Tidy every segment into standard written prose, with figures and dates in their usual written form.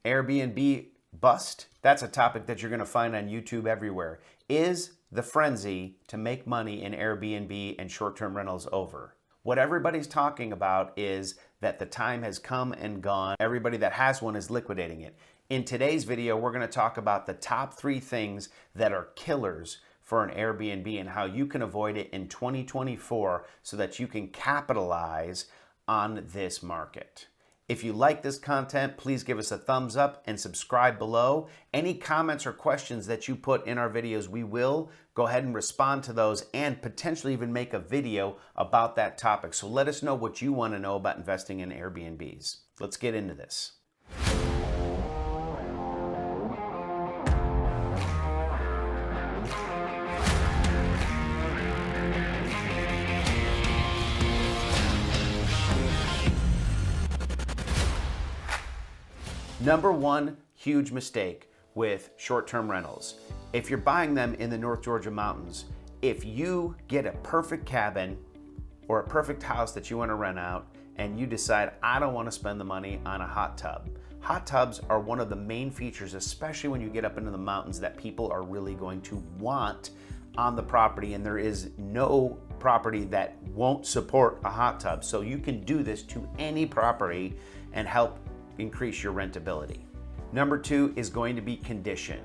Airbnb bust? That's a topic that you're going to find on YouTube everywhere. Is the frenzy to make money in Airbnb and short-term rentals over? What everybody's talking about is that the time has come and gone. Everybody that has one is liquidating it. In today's video, we're going to talk about the top 3 things that are killers for an Airbnb and how you can avoid it in 2024 so that you can capitalize on this market. If you like this content, please give us a thumbs up and subscribe below. Any comments or questions that you put in our videos, we will go ahead and respond to those and potentially even make a video about that topic. So let us know what you want to know about investing in Airbnbs. Let's get into this. Number one huge mistake with short-term rentals. If you're buying them in the North Georgia mountains, if you get a perfect cabin or a perfect house that you want to rent out and you decide, I don't want to spend the money on a hot tub. Hot tubs are one of the main features, especially when you get up into the mountains, that people are really going to want on the property, and there is no property that won't support a hot tub. So you can do this to any property and help increase your rentability. Number 2 is going to be condition.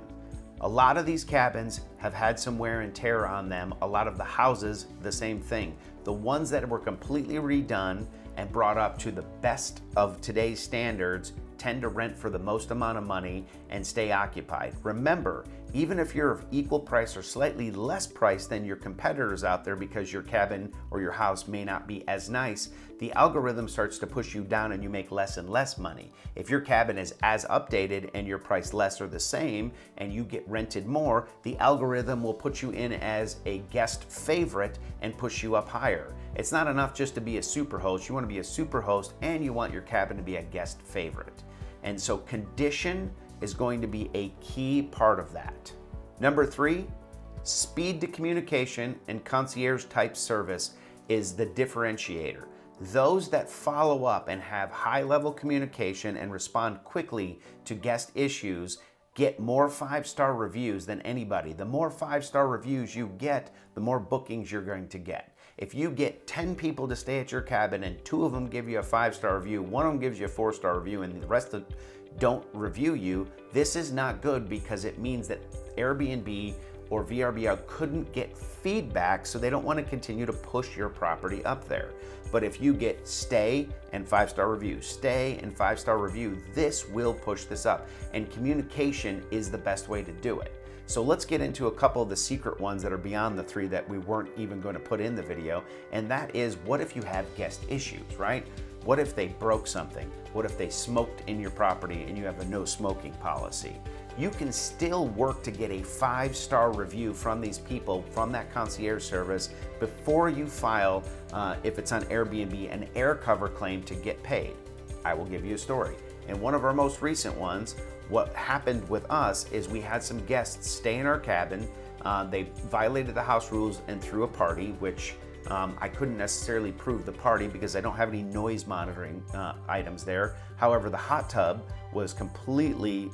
A lot of these cabins have had some wear and tear on them. A lot of the houses, the same thing. The ones that were completely redone and brought up to the best of today's standards tend to rent for the most amount of money and stay occupied. Remember, even if you're of equal price or slightly less price than your competitors out there because your cabin or your house may not be as nice, the algorithm starts to push you down and you make less and less money. If your cabin is as updated and your price less or the same and you get rented more, the algorithm will put you in as a guest favorite and push you up higher. It's not enough just to be a super host. You want to be a super host and you want your cabin to be a guest favorite. And so condition is going to be a key part of that. Number 3, speed to communication and concierge type service is the differentiator. Those that follow up and have high level communication and respond quickly to guest issues get more 5-star reviews than anybody. The more 5-star reviews you get, the more bookings you're going to get. If you get 10 people to stay at your cabin and 2 of them give you a 5-star review, 1 of them gives you a 4-star review, and the rest of don't review you, this is not good because it means that Airbnb or VRBO couldn't get feedback, so they don't want to continue to push your property up there. But if you get stay and 5-star review, stay and 5-star review, this will push this up. And communication is the best way to do it. So let's get into a couple of the secret ones that are beyond the 3 that we weren't even going to put in the video. And that is, what if you have guest issues, right? What if they broke something? What if they smoked in your property and you have a no smoking policy? You can still work to get a 5-star review from these people, from that concierge service, before you file, if it's on Airbnb, an air cover claim to get paid. I will give you a story. In one of our most recent ones, what happened with us is we had some guests stay in our cabin. They violated the house rules and threw a party, which I couldn't necessarily prove the party because I don't have any noise monitoring items there. However, the hot tub was completely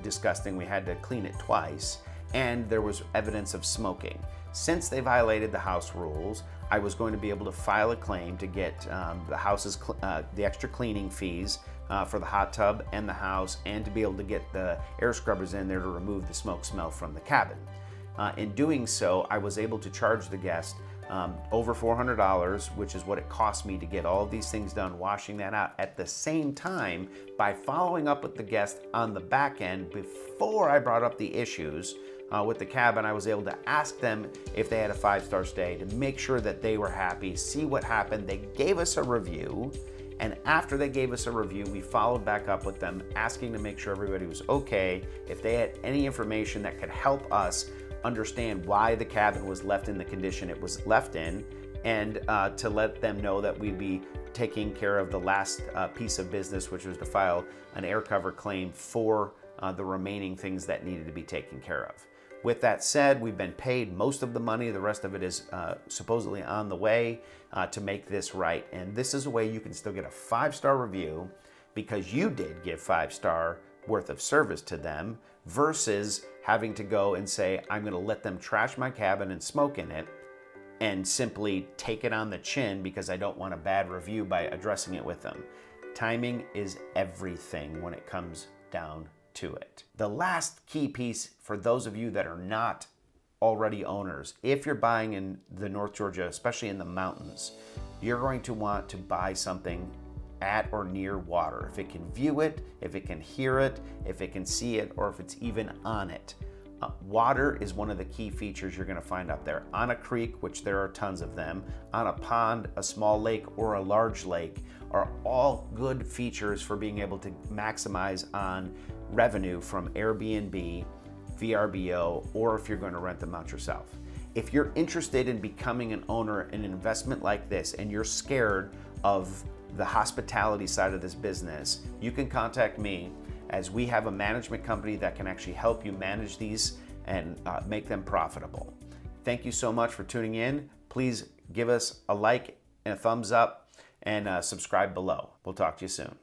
disgusting. We had to clean it twice, and there was evidence of smoking. Since they violated the house rules, I was going to be able to file a claim to get the extra cleaning fees for the hot tub and the house, and to be able to get the air scrubbers in there to remove the smoke smell from the cabin. In doing so, I was able to charge the guest over $400, which is what it cost me to get all of these things done, washing that out. At the same time, by following up with the guest on the back end before I brought up the issues with the cabin, I was able to ask them if they had a 5-star stay to make sure that they were happy, see what happened. They gave us a review, and after they gave us a review, we followed back up with them, asking to make sure everybody was okay, if they had any information that could help us understand why the cabin was left in the condition it was left in, and to let them know that we'd be taking care of the last piece of business, which was to file an air cover claim for the remaining things that needed to be taken care of. With that said, we've been paid most of the money. The rest of it is supposedly on the way to make this right. And this is a way you can still get a 5-star review because you did give 5-star worth of service to them versus having to go and say, I'm going to let them trash my cabin and smoke in it and simply take it on the chin because I don't want a bad review by addressing it with them. Timing is everything when it comes down to it. The last key piece for those of you that are not already owners, if you're buying in the North Georgia, especially in the mountains, you're going to want to buy something at or near water. If it can view it, if it can hear it, if it can see it, or if it's even on it. Water is one of the key features you're going to find up there. On a creek, which there are tons of them, on a pond, a small lake, or a large lake are all good features for being able to maximize on revenue from Airbnb, VRBO, or if you're going to rent them out yourself. If you're interested in becoming an owner in an investment like this and you're scared of the hospitality side of this business, you can contact me, as we have a management company that can actually help you manage these and make them profitable. Thank you so much for tuning in. Please give us a like and a thumbs up and subscribe below. We'll talk to you soon.